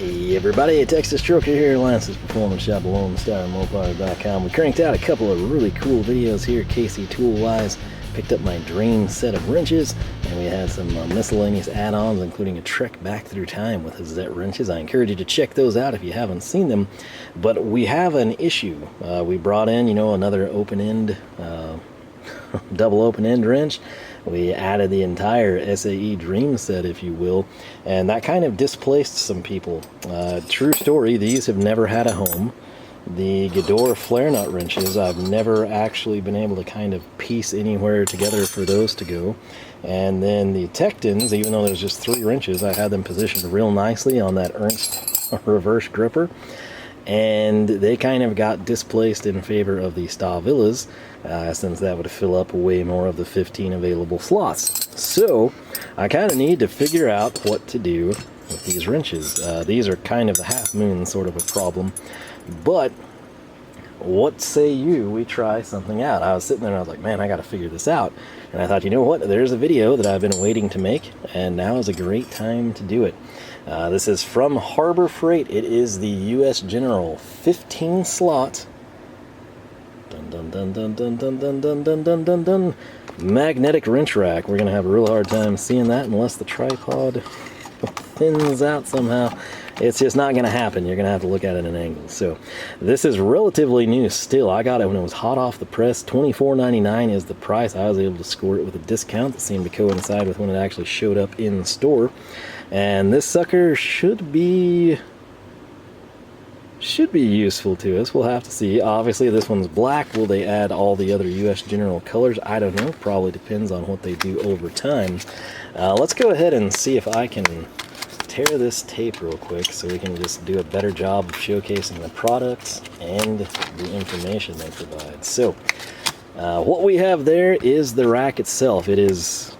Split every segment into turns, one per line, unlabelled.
Hey everybody, Texas Stroker here, Lance's Performance Shop, Mopars.com. We cranked out a couple of really cool videos here, KC tool-wise. Picked up my dream set of wrenches, and we had some miscellaneous add-ons, including a trek back through time with Zet wrenches. I encourage you to check those out if you haven't seen them. But we have an issue. We brought in, another open-end, double open-end wrench. We added the entire SAE Dream set, if you will, and that kind of displaced some people. True story, these have never had a home. The Gedore flare nut wrenches, I've never actually been able to kind of piece anywhere together for those to go. And then the Tektons, even though there's just 3 wrenches, I had them positioned real nicely on that Ernst reverse gripper. And they kind of got displaced in favor of the Stavillas, since that would fill up way more of the 15 available slots. So I kind of need to figure out what to do with these wrenches. These are kind of the Half Moon sort of a problem, but what say you we try something out? I was sitting there and I was like, man, I got to figure this out. And I thought, you know what, there's a video that I've been waiting to make, and now is a great time to do it. This is from Harbor Freight. It is the US General 15 slot magnetic wrench rack. We're gonna have a real hard time seeing that unless the tripod thins out somehow. It's just not gonna happen. You're gonna have to look at it at an angle. So this is relatively new still. I got it when it was hot off the press. $24.99 is the price. I was able to score it with a discount that seemed to coincide with when it actually showed up in the store. And this sucker should be useful to us. We'll have to see. Obviously this one's black. Will they add all the other US General colors? I don't know. Probably depends on what they do over time. Let's go ahead and see if I can tear this tape real quick so we can just do a better job of showcasing the products and the information they provide. So what we have there is the rack itself. It is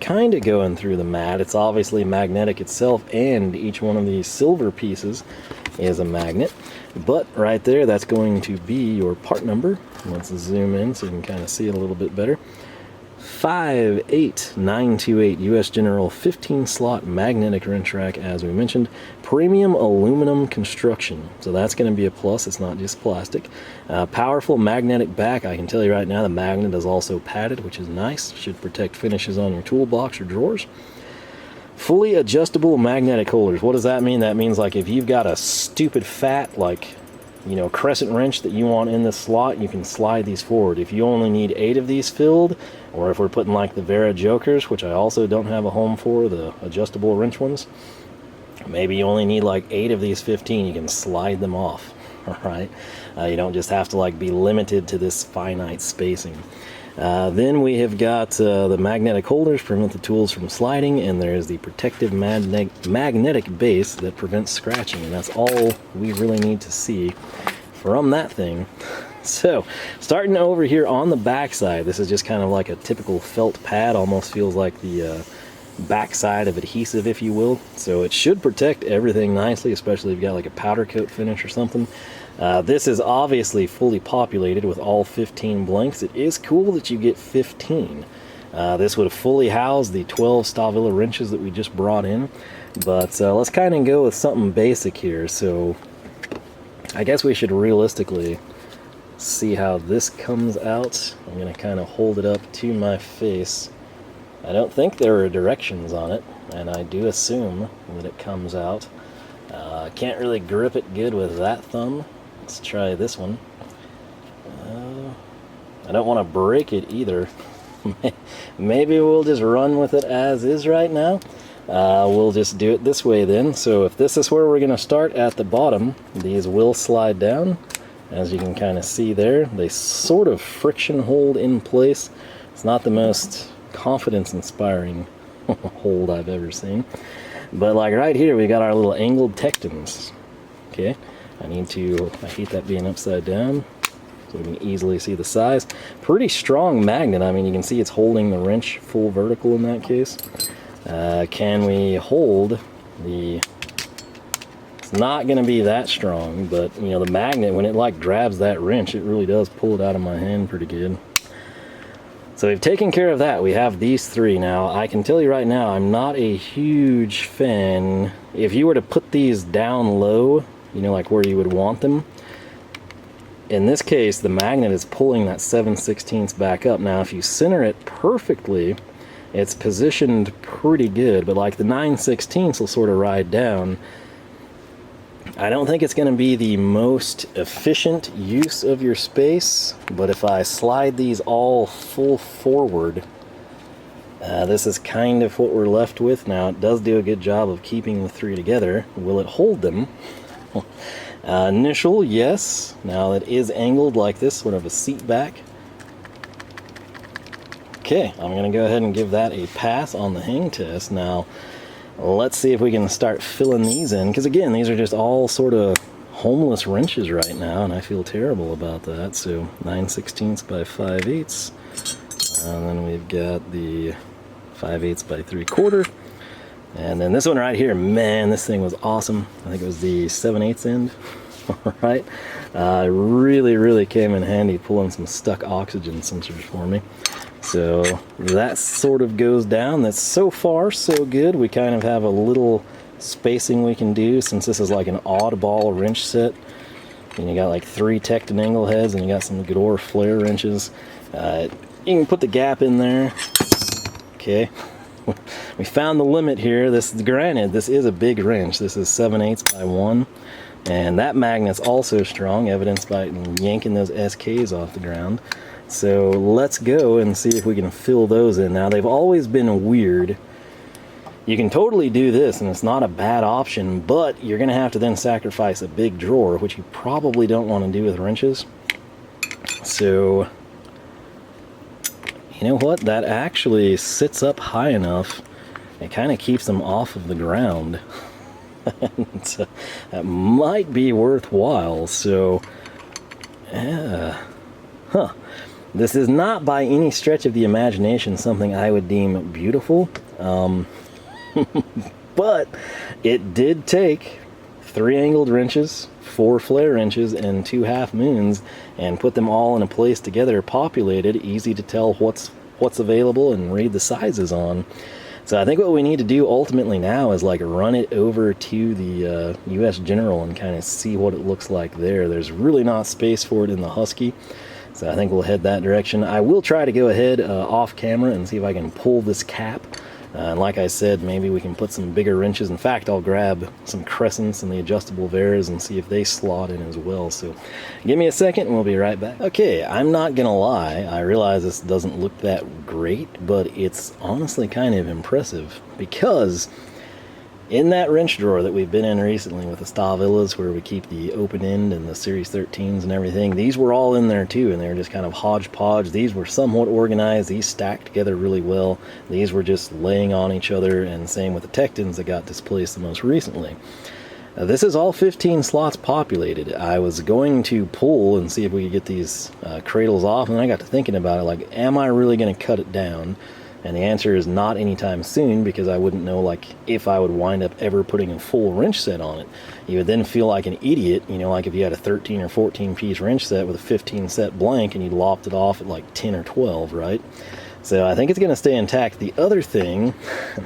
kind of going through the mat. It's obviously magnetic itself, and each one of these silver pieces is a magnet. But right there, that's going to be your part number. Let's zoom in so you can kind of see it a little bit better. 58928 US General 15 slot magnetic wrench rack, as we mentioned. Premium aluminum construction, so that's going to be a plus. It's not just plastic. Powerful magnetic back. I can tell you right now the magnet is also padded, which is nice. Should protect finishes on your toolbox or drawers. Fully adjustable magnetic holders. What does that mean? That means like if you've got a stupid fat crescent wrench that you want in this slot, you can slide these forward. If you only need 8 of these filled, or if we're putting like the Wera Jokers, which I also don't have a home for, the adjustable wrench ones, maybe you only need like 8 of these 15, you can slide them off. All right, you don't just have to like be limited to this finite spacing. Then we have got the magnetic holders prevent the tools from sliding, and there is the protective magnetic base that prevents scratching, and that's all we really need to see from that thing. So starting over here on the back side, this is just kind of like a typical felt pad, almost feels like the back side of adhesive, if you will. So it should protect everything nicely, especially if you've got like a powder coat finish or something. This is obviously fully populated with all 15 blanks. It is cool that you get 15. This would have fully housed the 12 Stavilla wrenches that we just brought in. But let's kind of go with something basic here. So I guess we should realistically see how this comes out. I'm going to kind of hold it up to my face. I don't think there are directions on it, and I do assume that it comes out. I can't really grip it good with that thumb. Let's try this one. I don't want to break it either. Maybe we'll just run with it as is right now. We'll just do it this way then. So if this is where we're going to start at the bottom, these will slide down. As you can kind of see there, they sort of friction hold in place. It's not the most confidence-inspiring hold I've ever seen. But like right here, we got our little angled Tektons. Okay, I hate that being upside down, so we can easily see the size. Pretty strong magnet. I mean, you can see it's holding the wrench full vertical in that case. Can we hold the... It's not going to be that strong, but the magnet, when it like grabs that wrench, it really does pull it out of my hand pretty good. So we've taken care of that. We have these three now. I can tell you right now, I'm not a huge fan. If you were to put these down low, you know, like where you would want them, in this case, the magnet is pulling that 7/16 back up. Now, if you center it perfectly, it's positioned pretty good, but like the 9/16 will sort of ride down. I don't think it's going to be the most efficient use of your space, but if I slide these all full forward, this is kind of what we're left with. Now, it does do a good job of keeping the three together. Will it hold them? Initial, yes. Now it is angled like this, sort of a seat back. Okay, I'm going to go ahead and give that a pass on the hang test. Now, let's see if we can start filling these in, because again, these are just all sort of homeless wrenches right now, and I feel terrible about that. So 9/16 by 5/8, and then we've got the 5/8 by 3/4. And then this one right here, man, this thing was awesome. I think it was the 7/8 end. All right. Really came in handy pulling some stuck oxygen sensors for me. So that sort of goes down. That's so far so good. We kind of have a little spacing we can do since this is like an oddball wrench set. And you got like 3 Tekton angle heads and you got some Gedore flare wrenches. You can put the gap in there. Okay. We found the limit here. Granted, this is a big wrench. This is 7/8 by 1, and that magnet's also strong, evidenced by yanking those SKs off the ground. So let's go and see if we can fill those in. Now, they've always been weird. You can totally do this, and it's not a bad option, but you're going to have to then sacrifice a big drawer, which you probably don't want to do with wrenches. So you know what? That actually sits up high enough. It kind of keeps them off of the ground. So that might be worthwhile. So, yeah. Huh. This is not by any stretch of the imagination something I would deem beautiful. But it did take 3 angled wrenches, 4 flare wrenches, and 2 half moons, and put them all in a place together, populated, easy to tell what's available and read the sizes on. So I think what we need to do ultimately now is like run it over to the US General and kind of see what it looks like there. There's really not space for it in the Husky, so I think we'll head that direction. I will try to go ahead off camera and see if I can pull this cap. And like I said, maybe we can put some bigger wrenches. In fact, I'll grab some crescents and the adjustable Veras and see if they slot in as well. So give me a second and we'll be right back. Okay, I'm not gonna lie, I realize this doesn't look that great, but it's honestly kind of impressive, because in that wrench drawer that we've been in recently with the Stavillas, where we keep the open end and the Series 13s and everything, these were all in there too, and they were just kind of hodgepodge. These were somewhat organized. These stacked together really well. These were just laying on each other, and same with the Tektons that got displaced the most recently. This is all 15 slots populated. I was going to pull and see if we could get these cradles off, and then I got to thinking about it, like, am I really going to cut it down? And the answer is not anytime soon, because I wouldn't know like if I would wind up ever putting a full wrench set on it. You would then feel like an idiot, you know, like if you had a 13 or 14 piece wrench set with a 15 set blank and you lopped it off at like 10 or 12, right? So I think it's going to stay intact. The other thing,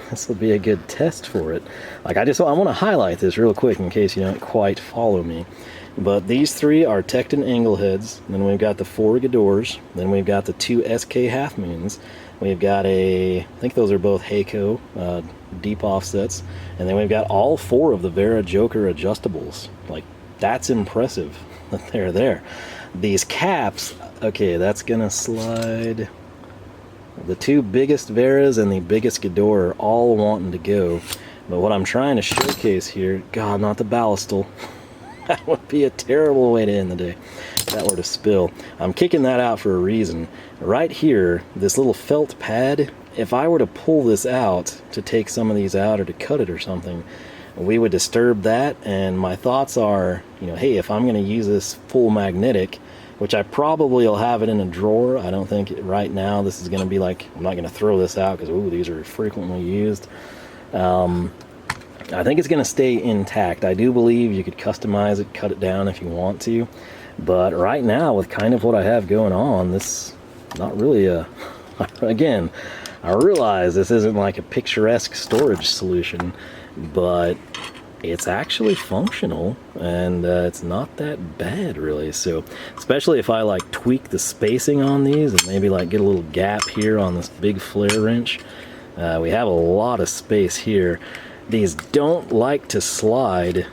this will be a good test for it. Like I want to highlight this real quick in case you don't quite follow me. But these 3 are Tekton angle heads. Then we've got the 4 Gedores. Then we've got the 2 SK half moons. We've got I think those are both Heyco deep offsets. And then we've got all 4 of the Wera Joker adjustables. Like, that's impressive that they're there. These caps, okay, that's gonna slide. The 2 biggest Veras and the biggest Gedore are all wanting to go. But what I'm trying to showcase here, God, not the ballastal. That would be a terrible way to end the day if that were to spill. I'm kicking that out for a reason. Right here, this little felt pad, if I were to pull this out to take some of these out or to cut it or something, we would disturb that. And my thoughts are, you know, hey, if I'm going to use this full magnetic, which I probably will have it in a drawer. I don't think right now this is going to be like, I'm not going to throw this out because, ooh, these are frequently used. I think it's going to stay intact. I do believe you could customize it, cut it down if you want to. But right now, with kind of what I have going on, this is not really a Again, I realize this isn't like a picturesque storage solution, but it's actually functional, and it's not that bad really. So especially if I like tweak the spacing on these and maybe like get a little gap here on this big flare wrench, we have a lot of space here. These don't like to slide.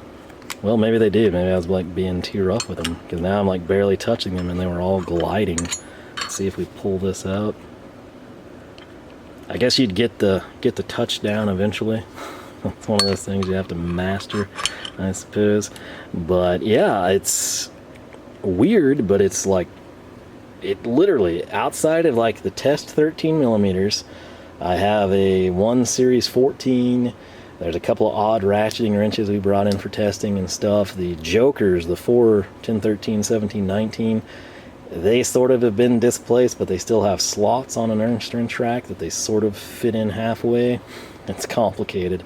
Well, maybe they did. Maybe I was like being too rough with them, because now I'm like barely touching them and they were all gliding. Let's see if we pull this out. I guess you'd get the touch down eventually. It's one of those things you have to master, I suppose. But yeah, it's weird, but it's like, it literally, outside of like the test 13 millimeters, I have a 1 Series 14. There's a couple of odd ratcheting wrenches we brought in for testing and stuff. The Jokers, the 4, 10, 13, 17, 19, they sort of have been displaced, but they still have slots on an Ernst wrench rack that they sort of fit in halfway. It's complicated,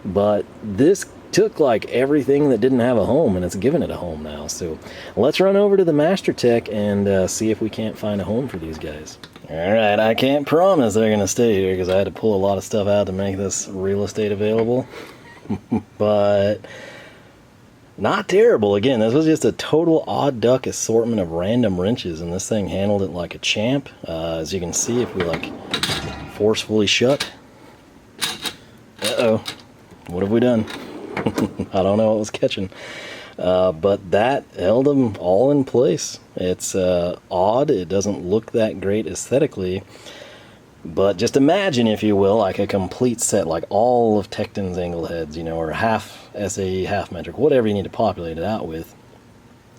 but this took like everything that didn't have a home, and it's given it a home now. So let's run over to the Master Tech and see if we can't find a home for these guys. Alright, I can't promise they're going to stay here because I had to pull a lot of stuff out to make this real estate available, but not terrible. Again, this was just a total odd duck assortment of random wrenches, and this thing handled it like a champ. As you can see, if we like forcefully shut, uh-oh, what have we done? I don't know what was catching. But that held them all in place. It's odd. It doesn't look that great aesthetically. But just imagine, if you will, like a complete set, like all of Tekton's angle heads, you know, or half SAE, half metric, whatever you need to populate it out with.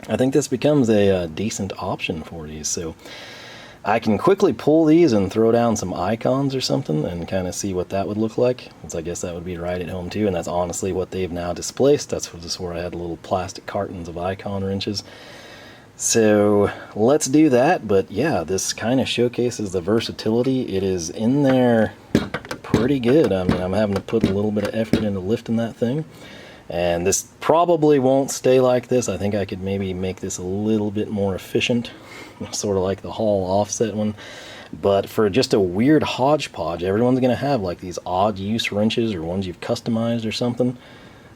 I think this becomes a decent option for these. So I can quickly pull these and throw down some icons or something and kind of see what that would look like. Because I guess that would be right at home too, and that's honestly what they've now displaced. That's just where I had little plastic cartons of icon wrenches. So let's do that. But yeah, this kind of showcases the versatility. It is in there pretty good. I mean, I'm having to put a little bit of effort into lifting that thing. And this probably won't stay like this. I think I could maybe make this a little bit more efficient, sort of like the Hall offset one. But for just a weird hodgepodge, everyone's going to have like these odd use wrenches or ones you've customized or something.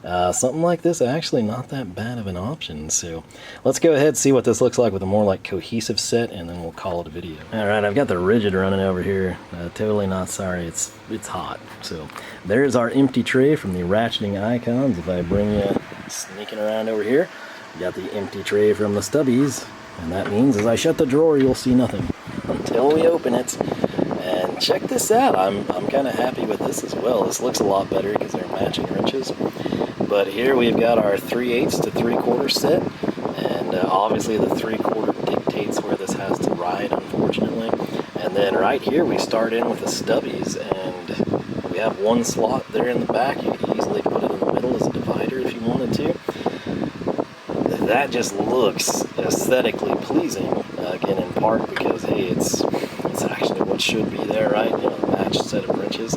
Something like this actually not that bad of an option. So let's go ahead and see what this looks like with a more like cohesive set, and then we'll call it a video. Alright, I've got the rigid running over here. Totally not sorry, it's hot. So there's our empty tray from the ratcheting icons. If I bring you sneaking around over here, we got the empty tray from the Stubbies, and that means as I shut the drawer you'll see nothing until we open it. And check this out, I'm kind of happy with this as well. This looks a lot better because they're matching wrenches. But here we've got our 3/8 to 3/4 set, and obviously the 3/4 dictates where this has to ride, unfortunately. And then right here we start in with the Stubbies, and we have one slot there in the back. You could easily put it in the middle as a divider if you wanted to. That just looks aesthetically pleasing, again in part because, hey, it's actually what should be there, right? You know, a matched set of wrenches.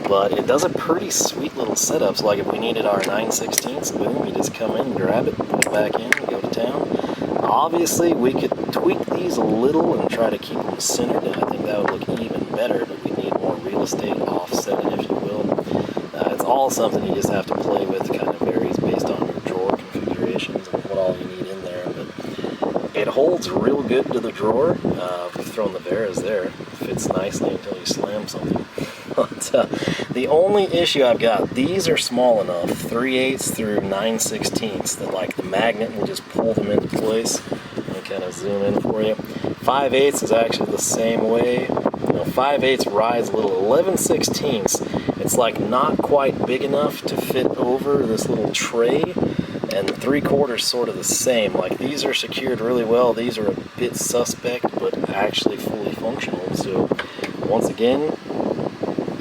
But it does a pretty sweet little setup. So like if we needed our 9/16, boom, you just come in, grab it, put it back in, and go to town. Obviously, we could tweak these a little and try to keep them centered, and I think that would look even better, but we need more real estate offsetting, if you will. It's all something you just have to play with. It kind of varies based on your drawer configurations and what all you need in there. But it holds real good to the drawer. We've thrown the Veras there. It fits nicely until you slam something. But the only issue I've got, these are small enough, 3/8 through 9/16, that like the magnet will just pull them into place. Let me kind of zoom in for you. 5/8 is actually the same way. You know, 5/8 rides a little. 11/16, it's like not quite big enough to fit over this little tray, and 3/4 sort of the same. Like these are secured really well. These are a bit suspect, but actually fully functional. So once again,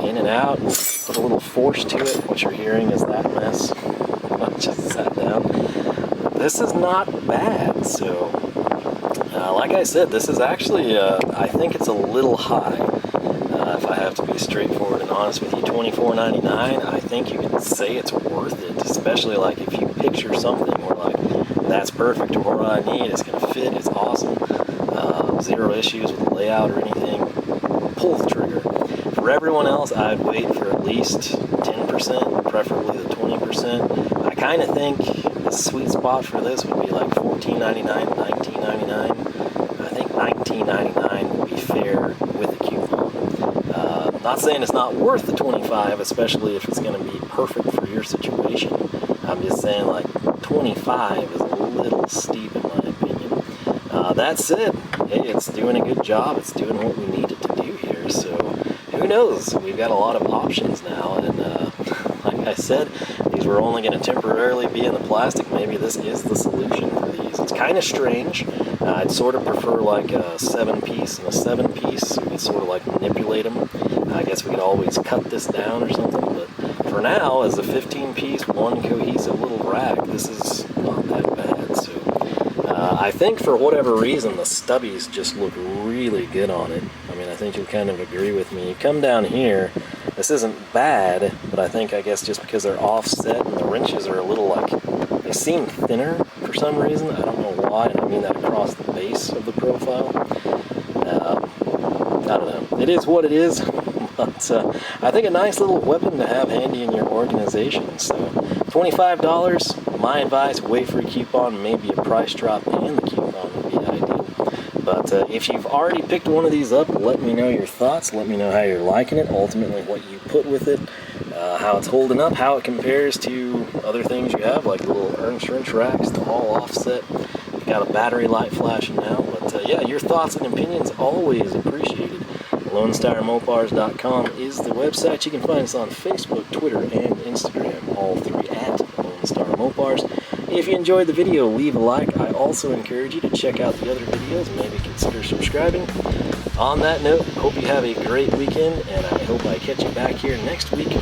in and out, put a little force to it. What you're hearing is that mess. I just sat down. This is not bad. So, like I said, this is actually, I think it's a little high. If I have to be straightforward and honest with you, $24.99, I think you can say it's worth it, especially like if you picture something where like, that's perfect or what I need, it's going to fit, it's awesome, zero issues with the layout or anything. pull the trigger. For everyone else, I'd wait for at least 10%, preferably the 20%. I kind of think the sweet spot for this would be like $14.99, $19.99. I think $19.99 would be fair with a coupon. Not saying it's not worth the $25, especially if it's going to be perfect for your situation. I'm just saying, like, $25 is a little steep in my opinion. That said, hey, it's doing a good job. It's doing what we need it to do here. So who knows? We've got a lot of options now, and like I said, these were only going to temporarily be in the plastic. Maybe this is the solution for these. It's kind of strange. I'd sort of prefer like a 7-piece and a 7-piece, so we could sort of like manipulate them. I guess we could always cut this down or something, but for now, as a 15-piece, one cohesive little rack, this is not that bad. So I think for whatever reason, the stubbies just look really good on it. I mean, I think you'll kind of agree with me. You come down here, this isn't bad, but I guess just because they're offset and the wrenches are a little like, they seem thinner for some reason. I don't know why, and I mean that across the base of the profile. I don't know. It is what it is, but I think a nice little weapon to have handy in your organization. So $25, my advice, wait for a coupon, maybe a price drop, and the coupon would be ideal. But if you've already picked one of these up, let me know your thoughts. Let me know how you're liking it, ultimately what you put with it, how it's holding up, how it compares to other things you have, like the little wrench racks, the all offset. You've got a battery light flashing now. But yeah, your thoughts and opinions always appreciated. LoneStarMopars.com is the website. You can find us on Facebook, Twitter, and Instagram, all three at Lone Star Mopars. If you enjoyed the video, leave a like. I also encourage you to check out the other videos, maybe consider subscribing. On that note, hope you have a great weekend, and I hope I catch you back here next week